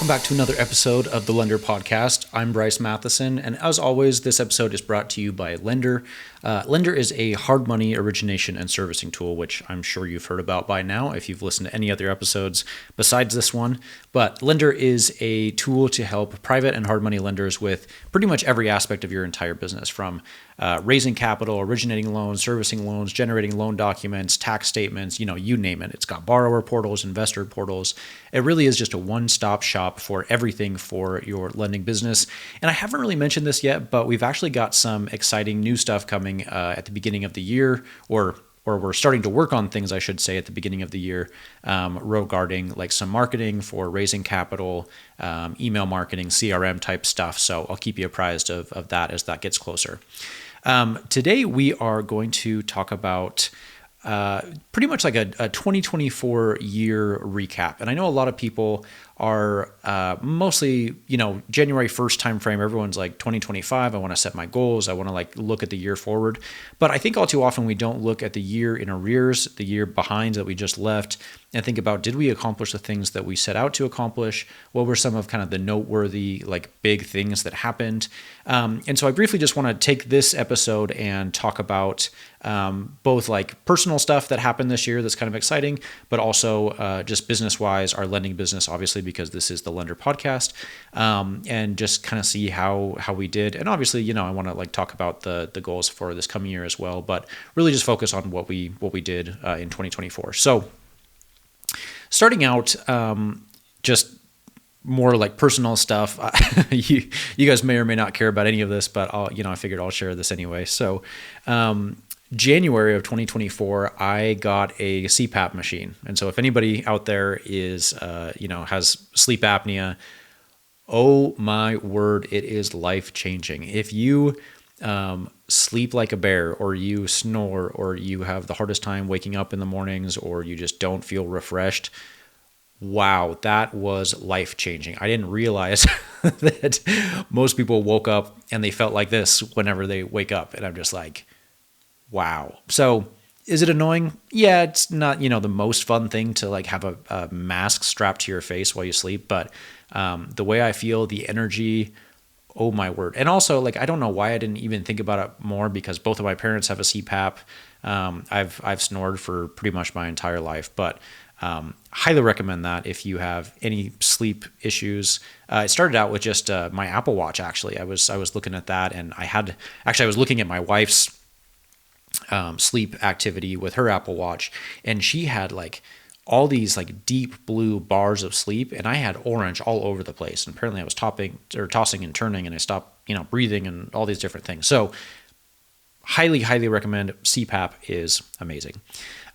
Welcome back to another episode of the Lender Podcast. I'm Bryce Matheson, and as always, this episode is brought to you by Lender. Lender is a hard money origination and servicing tool, which I'm sure you've heard about by now if you've listened to any other episodes besides this one. But Lender is a tool to help private and hard money lenders with pretty much every aspect of your entire business, from raising capital, originating loans, servicing loans, generating loan documents, tax statements, you name it. It's got borrower portals, investor portals. It really is just a one-stop shop for everything for your lending business. And I haven't really mentioned this yet, but we've actually got some exciting new stuff coming at the beginning of the year, or we're starting to work on things, I should say, at the beginning of the year regarding like some marketing for raising capital, email marketing, CRM type stuff. So I'll keep you apprised of that as that gets closer. Today, we are going to talk about pretty much like a 2024 year recap. And I know a lot of people are mostly, January 1st timeframe. Everyone's like 2025. I want to set my goals. I want to like look at the year forward. But I think all too often we don't look at the year in arrears, the year behind that we just left, and think about, did we accomplish the things that we set out to accomplish? What were some of kind of the noteworthy, like big things that happened? And so I briefly just want to take this episode and talk about both like personal stuff that happened this year that's kind of exciting, but also just business-wise, our lending business, obviously, because this is the Lender Podcast, and just kind of see how we did. And obviously, I want to like talk about the goals for this coming year as well, but really just focus on what we did in 2024. So starting out, just more like personal stuff. You guys may or may not care about any of this, but I figured I'll share this anyway. So, January of 2024, I got a CPAP machine. And so if anybody out there is, has sleep apnea, oh my word, it is life-changing. If you sleep like a bear, or you snore, or you have the hardest time waking up in the mornings, or you just don't feel refreshed, wow, that was life-changing. I didn't realize that most people woke up and they felt like this whenever they wake up. And I'm just like, wow. So is it annoying? Yeah, it's not, the most fun thing to like have a mask strapped to your face while you sleep. But the way I feel, the energy, oh my word. And also, like, I don't know why I didn't even think about it more, because both of my parents have a CPAP. I've snored for pretty much my entire life, but highly recommend that if you have any sleep issues. It started out with just my Apple Watch. Actually, I was looking at that, and I was looking at my wife's sleep activity with her Apple Watch, and she had like all these like deep blue bars of sleep, and I had orange all over the place. And apparently I was tossing and turning, and I stopped, breathing and all these different things. So highly, highly recommend. CPAP is amazing.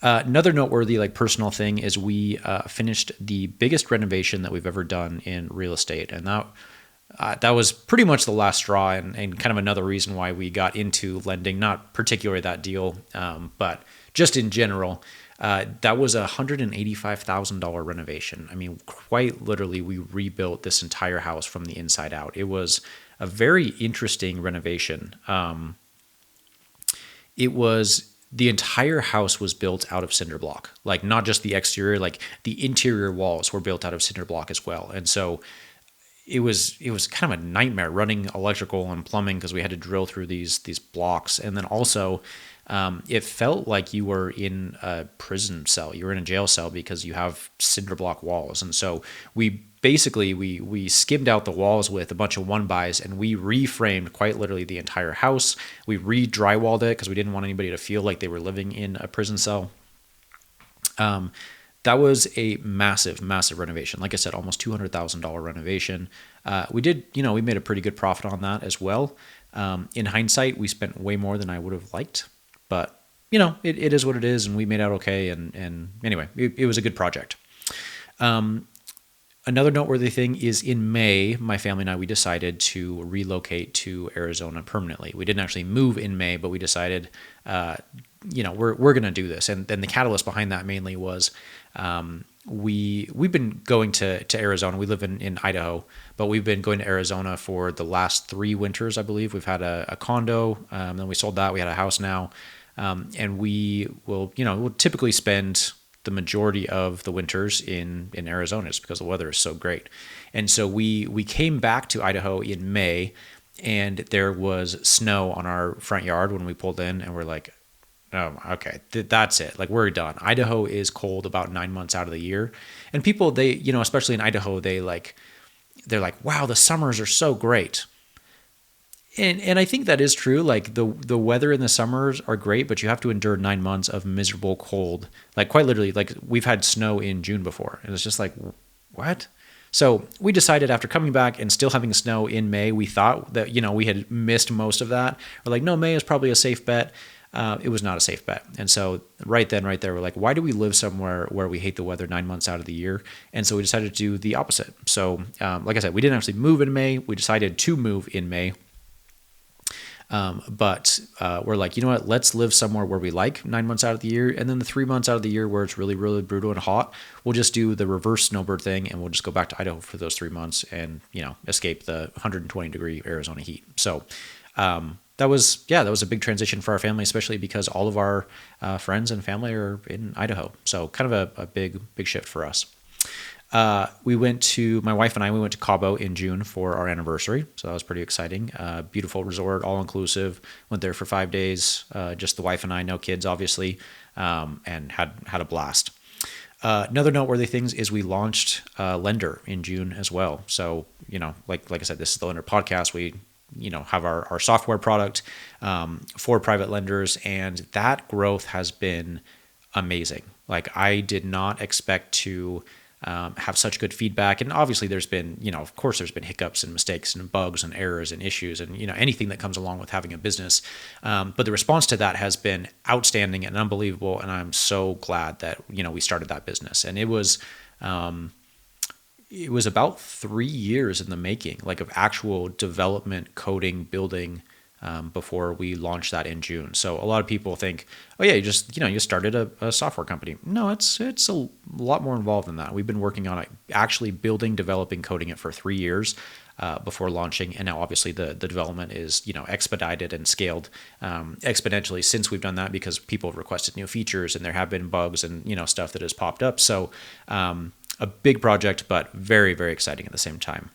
Another noteworthy like personal thing is we finished the biggest renovation that we've ever done in real estate. And that was pretty much the last straw, and kind of another reason why we got into lending, not particularly that deal, but just in general. That was a $185,000 renovation. I mean, quite literally, we rebuilt this entire house from the inside out. It was a very interesting renovation. The entire house was built out of cinder block, like not just the exterior, like the interior walls were built out of cinder block as well. And so it was kind of a nightmare running electrical and plumbing, because we had to drill through these blocks. And then also, it felt like you were in a prison cell. You were in a jail cell because you have cinder block walls. And so we skimmed out the walls with a bunch of 1-bys, and we reframed quite literally the entire house. We re-drywalled it because we didn't want anybody to feel like they were living in a prison cell. That was a massive, massive renovation. Like I said, almost $200,000 renovation. We made a pretty good profit on that as well. In hindsight, we spent way more than I would have liked, but it is what it is, and we made out okay. And anyway, it was a good project. Another noteworthy thing is in May, my family and I, we decided to relocate to Arizona permanently. We didn't actually move in May, but we decided, we're going to do this. And then the catalyst behind that mainly was we've been going to Arizona. We live in Idaho, but we've been going to Arizona for the last 3 winters, I believe. We've had a condo, then we sold that. We had a house now. And we will, we'll typically spend the majority of the winters in Arizona, just because the weather is so great. And so we came back to Idaho in May, and there was snow on our front yard when we pulled in, and we're like, oh, okay, that's it. Like, we're done. Idaho is cold about 9 months out of the year. And people, they, especially in Idaho, they're like, wow, the summers are so great. And I think that is true. Like, the weather in the summers are great, but you have to endure 9 months of miserable cold. Like, quite literally, like, we've had snow in June before. And it's just like, what? So we decided, after coming back and still having snow in May, we thought that, we had missed most of that. We're like, no, May is probably a safe bet. It was not a safe bet. And so right there, we're like, why do we live somewhere where we hate the weather 9 months out of the year? And so we decided to do the opposite. So like I said, we didn't actually move in May. We decided to move in May. But we're like, you know what, let's live somewhere where we like 9 months out of the year. And then the 3 months out of the year where it's really, really brutal and hot, we'll just do the reverse snowbird thing, and we'll just go back to Idaho for those 3 months and, escape the 120-degree Arizona heat. So that was a big transition for our family, especially because all of our friends and family are in Idaho. So kind of a big shift for us. My wife and I went to Cabo in June for our anniversary. So that was pretty exciting. Beautiful resort, all inclusive. Went there for 5 days. Just the wife and I, no kids, obviously, and had a blast. Another noteworthy things is we launched Lender in June as well. So, like I said, this is the Lender podcast. We, have our software product for private lenders, and that growth has been amazing. Like, I did not expect to have such good feedback. And obviously there's been, of course there's been hiccups and mistakes and bugs and errors and issues and, anything that comes along with having a business. But the response to that has been outstanding and unbelievable. And I'm so glad that, we started that business. And it was about 3 years in the making, like, of actual development, coding, building, before we launched that in June. So a lot of people think, oh yeah, you started a software company. No, it's a lot more involved than that. We've been working on it, actually building, developing, coding it for 3 years before launching. And now obviously the development is, expedited and scaled exponentially since we've done that, because people have requested new features and there have been bugs and, stuff that has popped up. So a big project, but very, very exciting at the same time.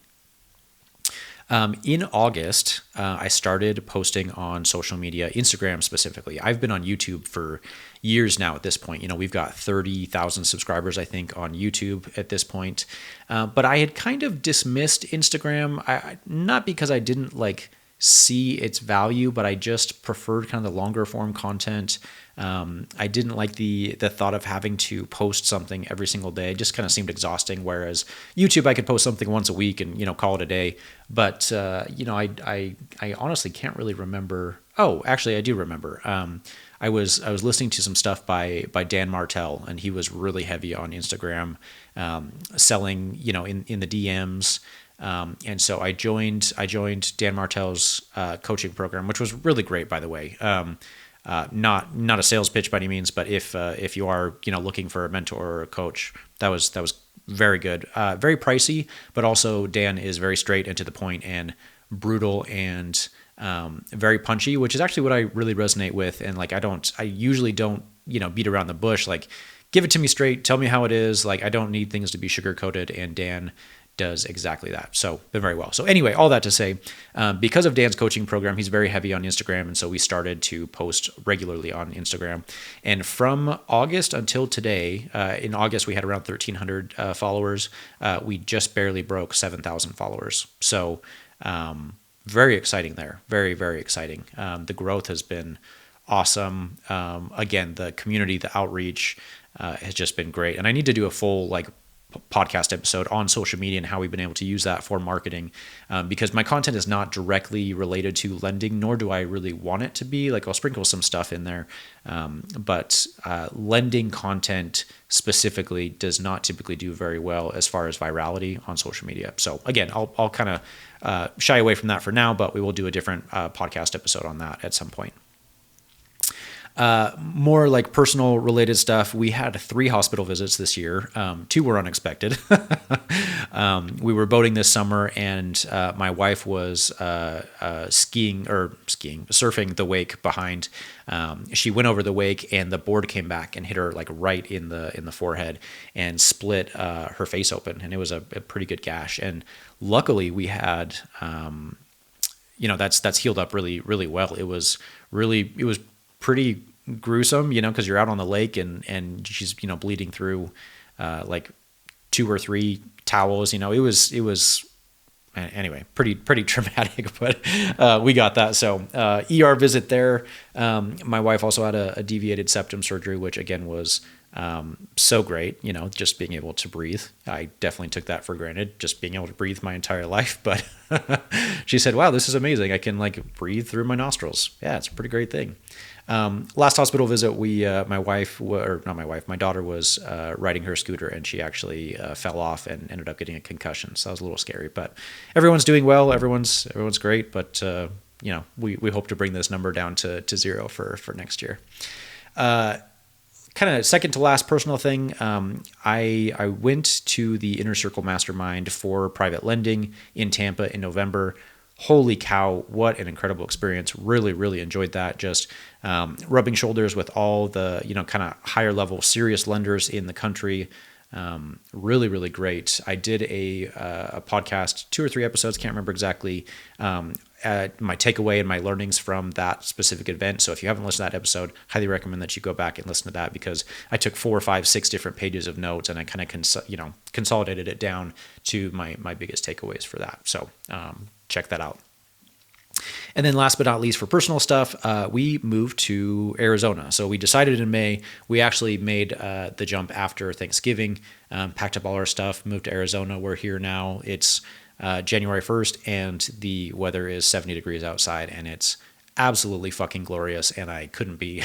In August, I started posting on social media, Instagram specifically. I've been on YouTube for years now at this point. We've got 30,000 subscribers, I think, on YouTube at this point. But I had kind of dismissed Instagram, not because I didn't see its value, but I just preferred kind of the longer form content. I didn't like the thought of having to post something every single day. It just kind of seemed exhausting. Whereas YouTube, I could post something once a week and, call it a day. But, I honestly can't really remember. Oh, actually I do remember. I was listening to some stuff by Dan Martell, and he was really heavy on Instagram, selling, in the DMs. And so I joined Dan Martell's coaching program, which was really great, by the way. Not a sales pitch by any means, but if you are looking for a mentor or a coach, that was very good. Very pricey, but also Dan is very straight and to the point and brutal and very punchy, which is actually what I really resonate with. And I usually don't beat around the bush. Like, give it to me straight, tell me how it is. Like, I don't need things to be sugar coated, and Dan does exactly that. So been very well. So anyway, all that to say, because of Dan's coaching program, he's very heavy on Instagram. And so we started to post regularly on Instagram. And from August until today, in August, we had around 1,300 followers. We just barely broke 7,000 followers. So very exciting there. Very, very exciting. The growth has been awesome. Again, the community, the outreach has just been great. And I need to do a full podcast episode on social media and how we've been able to use that for marketing, because my content is not directly related to lending, nor do I really want it to be. I'll sprinkle some stuff in there, but lending content specifically does not typically do very well as far as virality on social media. So again, I'll kind of shy away from that for now, but we will do a different podcast episode on that at some point. More like personal related stuff. We had 3 hospital visits this year. 2 were unexpected. We were boating this summer, and my wife was surfing the wake behind. She went over the wake, and the board came back and hit her like right in the forehead and split her face open, and it was a pretty good gash. And luckily, we had that's healed up really really well. It was pretty gruesome, because you're out on the lake and she's bleeding through like 2 or 3 towels. It was anyway pretty traumatic, but we got that. So ER visit there. My wife also had a deviated septum surgery, which again was so great, just being able to breathe. I definitely took that for granted, just being able to breathe my entire life. But she said, wow, this is amazing. I can like breathe through my nostrils. Yeah, it's a pretty great thing. Last hospital visit, my daughter was riding her scooter, and she actually fell off and ended up getting a concussion. So that was a little scary, but everyone's doing well. Everyone's great. But, we hope to bring this number down to 0 for next year. Kind of second to last personal thing, I went to the Inner Circle Mastermind for private lending in Tampa in November. Holy cow, what an incredible experience. Really, really enjoyed that. Just rubbing shoulders with all the, kind of higher level serious lenders in the country. Really, really great. I did a podcast, 2 or 3 episodes, can't remember exactly, my takeaway and my learnings from that specific event. So if you haven't listened to that episode, highly recommend that you go back and listen to that, because I took 4, 5, 6 different pages of notes, and I kind of consolidated it down to my biggest takeaways for that. So check that out. And then last but not least, for personal stuff, we moved to Arizona. So we decided in May. We actually made the jump after Thanksgiving, packed up all our stuff, moved to Arizona. We're here now. It's January 1st, and the weather is 70 degrees outside, and it's absolutely fucking glorious, and I couldn't be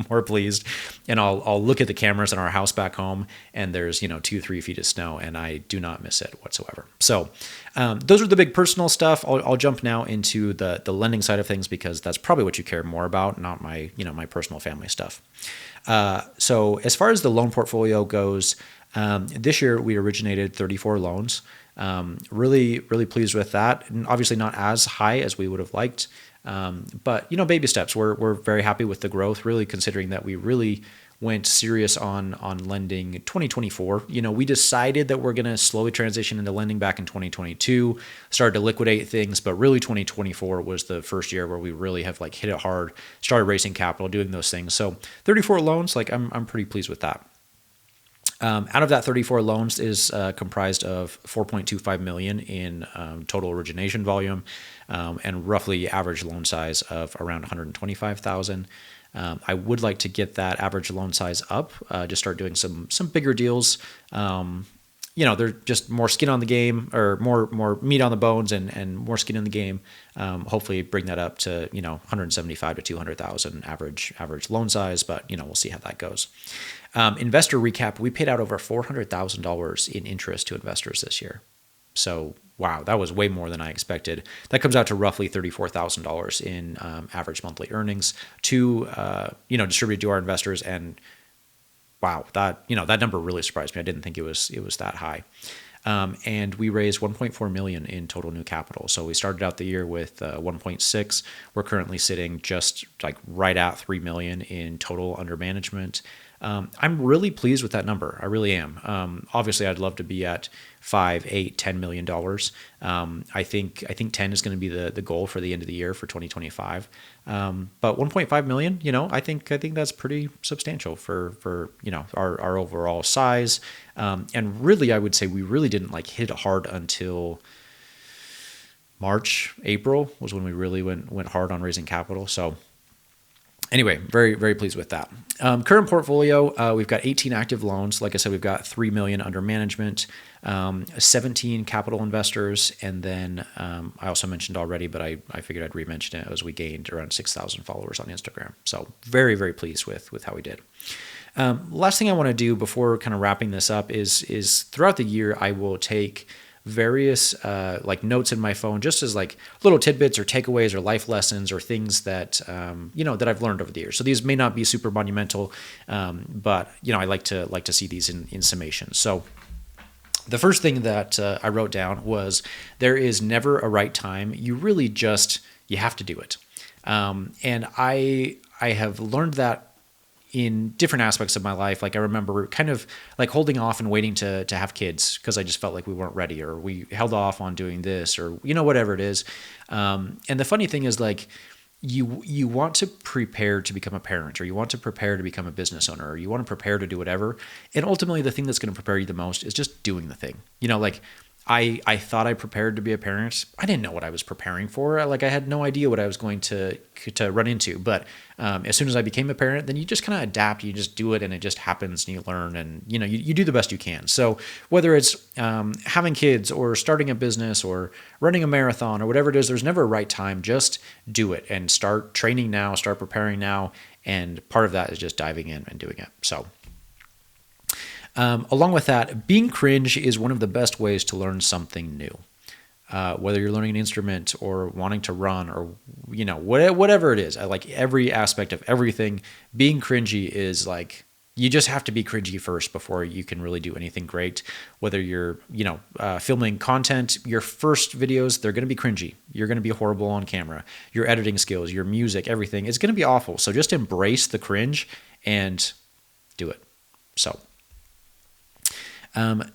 more pleased. And I'll look at the cameras in our house back home, and there's 2-3 feet of snow, and I do not miss it whatsoever. So those are the big personal stuff. I'll jump now into the lending side of things, because that's probably what you care more about, not my my personal family stuff. So as far as the loan portfolio goes, this year we originated 34 loans. Really, really pleased with that, and obviously not as high as we would have liked. But baby steps. We're very happy with the growth, really, considering that we really went serious on lending 2024. We decided that we're going to slowly transition into lending back in 2022, started to liquidate things, but really 2024 was the first year where we really have hit it hard, started raising capital, doing those things. So 34 loans, I'm pretty pleased with that. Out of that 34 loans is comprised of $4.25 million in total origination volume, and roughly average loan size of around $125,000. I would like to get that average loan size up, to start doing some bigger deals. They're just more skin on the game, or more meat on the bones, and more skin in the game. Hopefully bring that up to 175 to 200,000 average loan size, but we'll see how that goes. Investor recap: we paid out over $400,000 in interest to investors this year. So wow, that was way more than I expected. That comes out to roughly $34,000 in average monthly earnings to distributed to our investors. And wow, that number really surprised me. I didn't think it was that high. And we raised $1.4 million in total new capital. So we started out the year with 1.6. We're currently sitting just right at $3 million in total under management. I'm really pleased with that number. I really am. Obviously, I'd love to be at $5, $8, $10 million. I think 10 is going to be the goal for the end of the year for 2025. But 1.5 million, I think that's pretty substantial for our overall size. And really, I would say we really didn't hit it hard until March, April was when we really went hard on raising capital. So anyway, very, very pleased with that. Current portfolio, we've got 18 active loans. Like I said, we've got $3 million under management, 17 capital investors. And then I also mentioned already, but I figured I'd re-mention it, as we gained around 6,000 followers on Instagram. So very, very pleased with how we did. Last thing I want to do before kind of wrapping this up is throughout the year, I will take various like notes in my phone, just as like little tidbits or takeaways or life lessons or things that that I've learned over the years. So these may not be super monumental, but I like to see these in summation. So the first thing that I wrote down was, there is never a right time. You have to do it. And I have learned that in different aspects of my life. Like I remember kind of like holding off and waiting to have kids because I just felt like we weren't ready, or we held off on doing this, or whatever it is. And the funny thing is, like, you want to prepare to become a parent, or you want to prepare to become a business owner, or you want to prepare to do whatever. And ultimately the thing that's going to prepare you the most is just doing the thing. Like I thought I prepared to be a parent. I didn't know what I was preparing for. I had no idea what I was going to run into. But as soon as I became a parent, then you just kind of adapt. You just do it, and it just happens, and you learn, and you do the best you can. So whether it's having kids, or starting a business, or running a marathon, or whatever it is, there's never a right time. Just do it and start training now. Start preparing now. And part of that is just diving in and doing it. So. Along with that, being cringe is one of the best ways to learn something new. Whether you're learning an instrument, or wanting to run, or whatever it is, I like every aspect of everything. Being cringy is like, you just have to be cringy first before you can really do anything great. Whether you're filming content, your first videos, they're going to be cringy. You're going to be horrible on camera. Your editing skills, your music, everything is going to be awful. So just embrace the cringe and do it. So.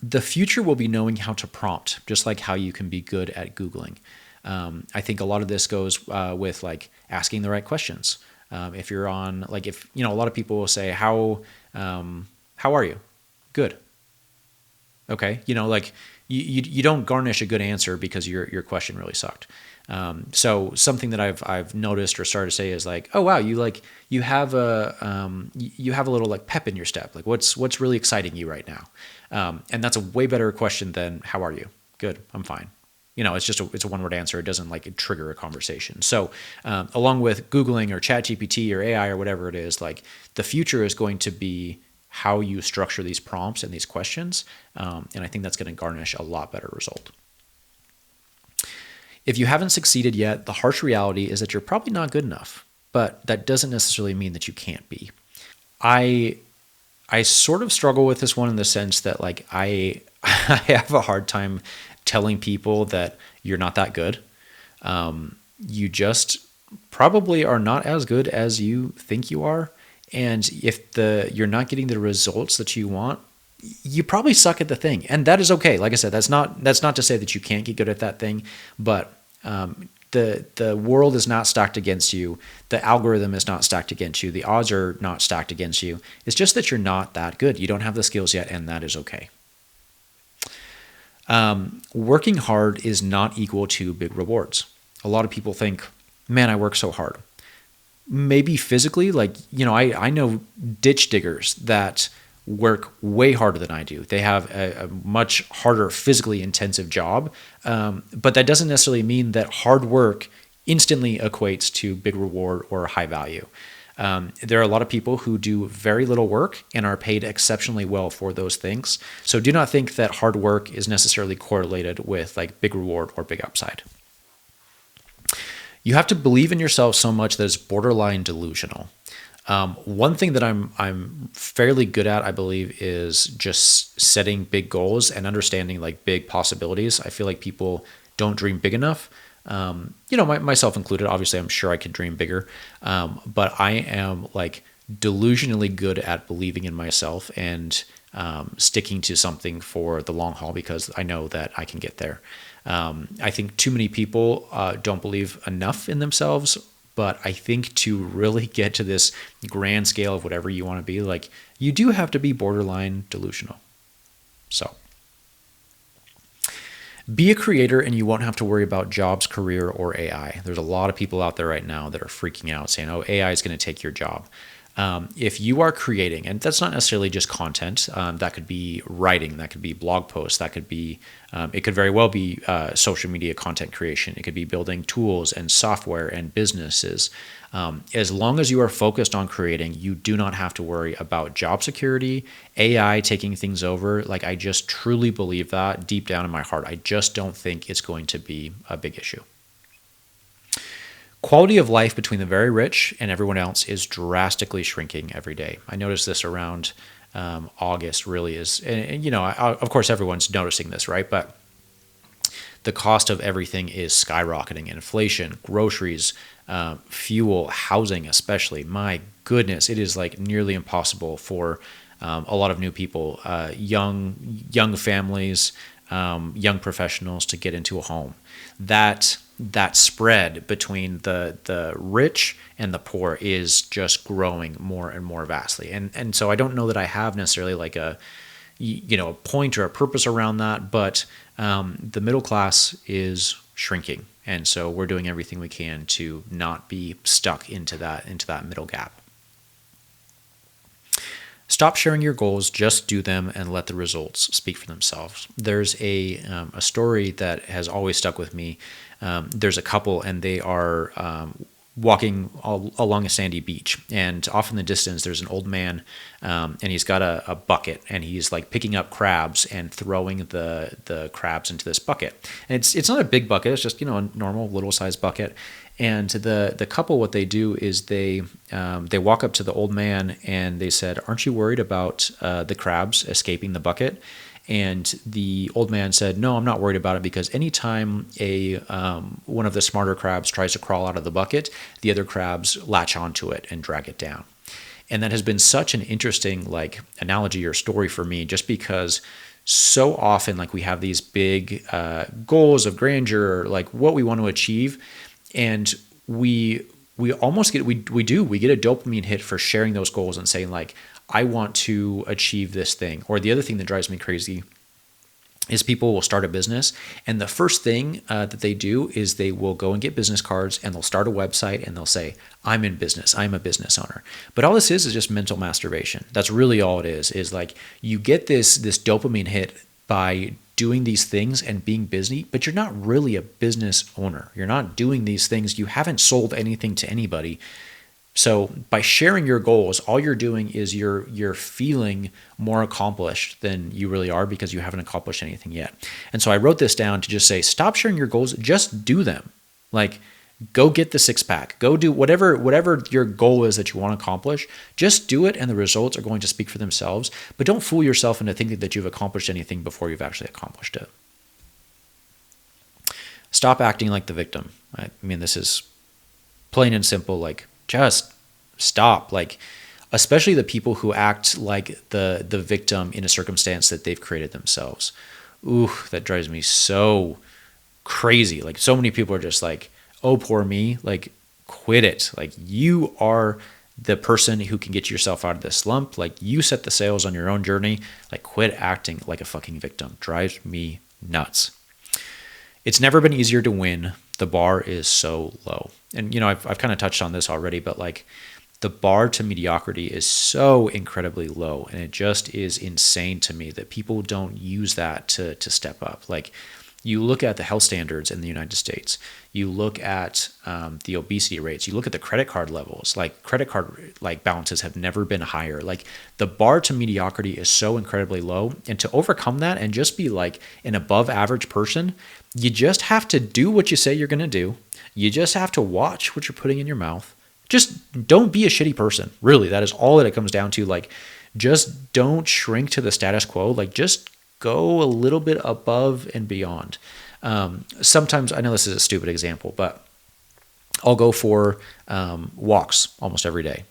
The future will be knowing how to prompt, just like how you can be good at Googling. I think a lot of this goes with like asking the right questions. If you're on, like, if a lot of people will say, how are you? Good. Okay. Like you don't garnish a good answer because your question really sucked. So something that I've noticed or started to say is like, oh wow, you have a little like pep in your step. Like what's really exciting you right now? And that's a way better question than how are you? Good, I'm fine. It's a one-word answer. It doesn't like trigger a conversation. So along with Googling or ChatGPT or AI or whatever it is, like the future is going to be how you structure these prompts and these questions. And I think that's going to garnish a lot better result. If you haven't succeeded yet, the harsh reality is that you're probably not good enough, but that doesn't necessarily mean that you can't be. I sort of struggle with this one in the sense that like I have a hard time telling people that you're not that good. You just probably are not as good as you think you are. And if you're not getting the results that you want, you probably suck at the thing, and that is okay. Like I said, that's not to say that you can't get good at that thing, but the world is not stacked against you. The algorithm is not stacked against you. The odds are not stacked against you. It's just that you're not that good. You don't have the skills yet, and that is okay. Working hard is not equal to big rewards. A lot of people think, man, I work so hard. Maybe physically, like, I know ditch diggers that work way harder than I do. They have a much harder, physically intensive job. But that doesn't necessarily mean that hard work instantly equates to big reward or high value. There are a lot of people who do very little work and are paid exceptionally well for those things. So do not think that hard work is necessarily correlated with like big reward or big upside. You have to believe in yourself so much that it's borderline delusional. One thing that I'm fairly good at, I believe, is just setting big goals and understanding like big possibilities. I feel like people don't dream big enough. Myself included. Obviously, I'm sure I could dream bigger, but I am like delusionally good at believing in myself and sticking to something for the long haul because I know that I can get there. I think too many people don't believe enough in themselves. But I think to really get to this grand scale of whatever you want to be, like, you do have to be borderline delusional. So be a creator and you won't have to worry about jobs, career, or AI. There's a lot of people out there right now that are freaking out saying, oh, AI is going to take your job. If you are creating, and that's not necessarily just content, that could be writing, that could be blog posts, that could be, it could very well be social media content creation. It could be building tools and software and businesses. As long as you are focused on creating, you do not have to worry about job security, AI taking things over. Like, I just truly believe that deep down in my heart. I just don't think it's going to be a big issue. Quality of life between the very rich and everyone else is drastically shrinking every day. I noticed this around August really is, and of course everyone's noticing this, right? But the cost of everything is skyrocketing. Inflation, groceries, fuel, housing especially. My goodness, it is like nearly impossible for a lot of new people, young families, young professionals to get into a home. That spread between the rich and the poor is just growing more and more vastly. And so I don't know that I have necessarily like a point or a purpose around that, but the middle class is shrinking. And so we're doing everything we can to not be stuck into that middle gap. Stop sharing your goals, just do them and let the results speak for themselves. There's a story that has always stuck with me. There's a couple and they are walking along a sandy beach, and off in the distance there's an old man, and he's got a bucket, and he's like picking up crabs and throwing the crabs into this bucket. And it's not a big bucket, it's just a normal little size bucket. And the couple, what they do is they walk up to the old man and they said, "Aren't you worried about the crabs escaping the bucket?" And the old man said, "No, I'm not worried about it, because anytime one of the smarter crabs tries to crawl out of the bucket, the other crabs latch onto it and drag it down." And that has been such an interesting like analogy or story for me, just because so often like we have these big goals of grandeur, or like what we want to achieve, and we almost get we get a dopamine hit for sharing those goals and saying like, I want to achieve this thing. Or the other thing that drives me crazy is people will start a business, and the first thing that they do is they will go and get business cards, and they'll start a website, and they'll say, "I'm in business. I'm a business owner." But all this is just mental masturbation. That's really all it is like you get this dopamine hit by doing these things and being busy, but you're not really a business owner. You're not doing these things. You haven't sold anything to anybody. So by sharing your goals, all you're doing is you're feeling more accomplished than you really are, because you haven't accomplished anything yet. And so I wrote this down to just say, stop sharing your goals, just do them. Like, go get the six pack, go do whatever your goal is that you want to accomplish, just do it, and the results are going to speak for themselves. But don't fool yourself into thinking that you've accomplished anything before you've actually accomplished it. Stop acting like the victim. I mean, this is plain and simple, like, just stop. Like, especially the people who act like the victim in a circumstance that they've created themselves. Ooh, that drives me so crazy. Like, so many people are just like, "Oh, poor me." Like, quit it. Like, you are the person who can get yourself out of this slump. Like, you set the sails on your own journey. Like, quit acting like a fucking victim. Drives me nuts. It's never been easier to win. The bar is so low. And, I've kind of touched on this already, but like, the bar to mediocrity is so incredibly low. And it just is insane to me that people don't use that to step up. Like, you look at the health standards in the United States, you look at the obesity rates, you look at the credit card levels, like credit card like balances have never been higher. Like, the bar to mediocrity is so incredibly low. And to overcome that and just be like an above average person, you just have to do what you say you're going to do. You just have to watch what you're putting in your mouth. Just don't be a shitty person. Really, that is all that it comes down to. Like, just don't shrink to the status quo. Like, just go a little bit above and beyond. Sometimes, I know this is a stupid example, but I'll go for walks almost every day,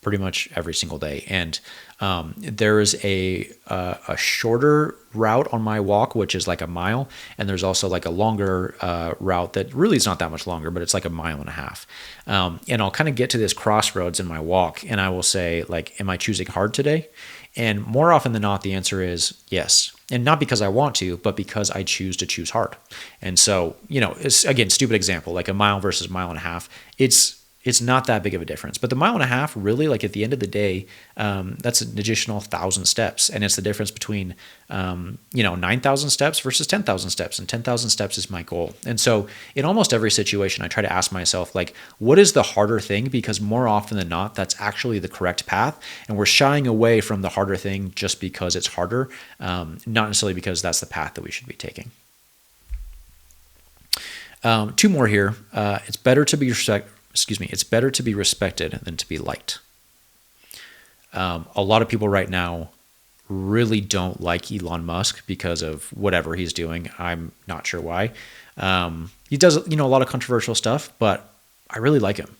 pretty much every single day. And there is a shorter route on my walk, which is like a mile. And there's also like a longer route that really is not that much longer, but it's like 1.5 miles. And I'll kind of get to this crossroads in my walk, and I will say, like, am I choosing hard today? And more often than not, the answer is yes. And not because I want to, but because I choose to choose hard. And so, it's, again, stupid example, like 1 mile versus 1.5 miles. It's not that big of a difference. But the mile and a half, really, like at the end of the day, that's an additional 1,000 steps. And it's the difference between, 9,000 steps versus 10,000 steps. And 10,000 steps is my goal. And so in almost every situation, I try to ask myself, like, what is the harder thing? Because more often than not, that's actually the correct path. And we're shying away from the harder thing just because it's harder, not necessarily because that's the path that we should be taking. Two more here. It's better to be respected than to be liked. A lot of people right now really don't like Elon Musk because of whatever he's doing. I'm not sure why. He does, a lot of controversial stuff, but I really like him.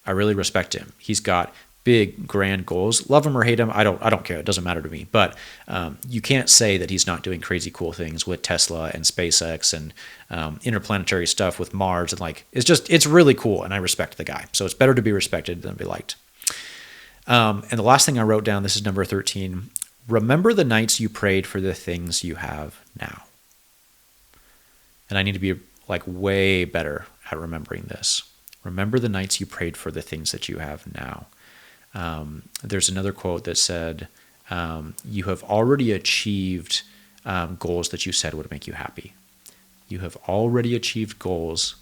I really respect him. He's got big, grand goals. Love him or hate him, I don't care. It doesn't matter to me. But you can't say that he's not doing crazy cool things with Tesla and SpaceX and interplanetary stuff with Mars. And it's really cool. And I respect the guy. So it's better to be respected than be liked. And the last thing I wrote down, this is number 13. Remember the nights you prayed for the things you have now. And I need to be way better at remembering this. Remember the nights you prayed for the things that you have now. There's another quote that said, you have already achieved goals that you said would make you happy. You have already achieved goals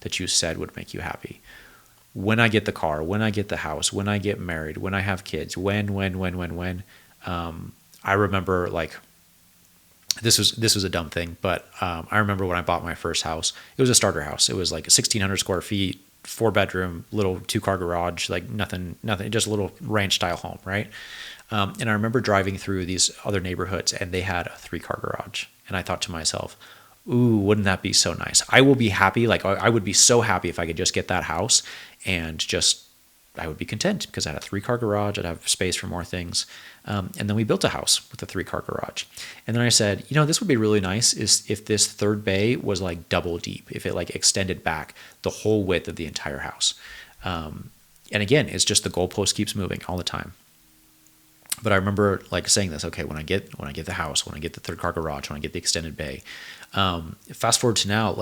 that you said would make you happy. When I get the car, when I get the house, when I get married, when I have kids, when, I remember this was a dumb thing, but I remember when I bought my first house, it was a starter house. It was 1,600 square feet, 4-bedroom, little 2-car garage, nothing, just a little ranch style home, right? And I remember driving through these other neighborhoods and they had a 3-car garage. And I thought to myself, ooh, wouldn't that be so nice? I will be happy. I would be so happy if I could just get that house and I would be content because I had a 3-car garage. I'd have space for more things. And then we built a house with a 3-car garage. And then I said, this would be really nice is if this third bay was double deep, if it extended back the whole width of the entire house. And again, it's just the goalpost keeps moving all the time. But I remember saying this, okay, when I get the house, when I get the 3rd-car garage, when I get the extended bay, fast forward to now,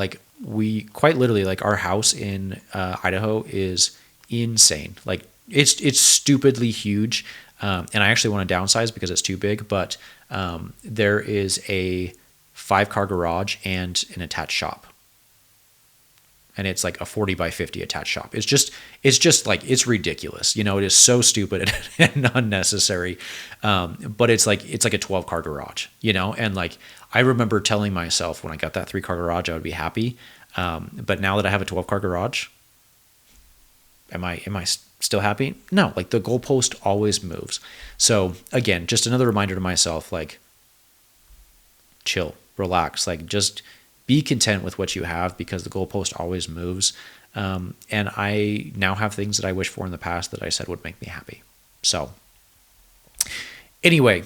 we quite literally, our house in Idaho is insane. It's stupidly huge. And I actually want to downsize because it's too big, but there is a 5-car garage and an attached shop. And it's a 40 by 50 attached shop. It's ridiculous. It is so stupid and unnecessary. But it's a 12-car garage, and I remember telling myself when I got that 3-car garage, I would be happy. But now that I have a 12-car garage, am I still happy? No, the goalpost always moves. So again, just another reminder to myself, chill, relax, just be content with what you have because the goalpost always moves. And I now have things that I wish for in the past that I said would make me happy. So anyway,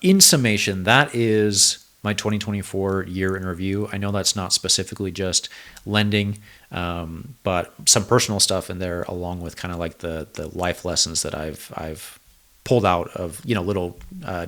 in summation, that is my 2024 year in review. I know that's not specifically just lending, but some personal stuff in there, along with kind of the life lessons that I've pulled out of little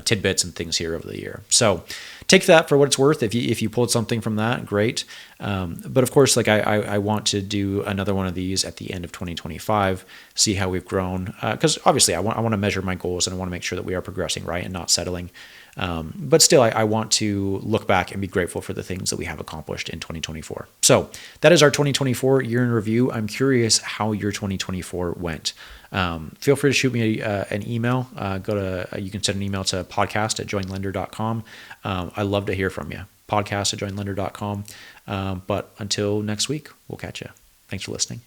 tidbits and things here over the year. So take that for what it's worth. If you pulled something from that, great. But of course, I want to do another one of these at the end of 2025, see how we've grown. Because obviously I want to measure my goals and I want to make sure that we are progressing right and not settling. But still, I want to look back and be grateful for the things that we have accomplished in 2024. So that is our 2024 year in review. I'm curious how your 2024 went. Feel free to shoot me an email. You can send an email to podcast@joinlender.com. I love to hear from you. Podcast@joinlender.com. But until next week, we'll catch you. Thanks for listening.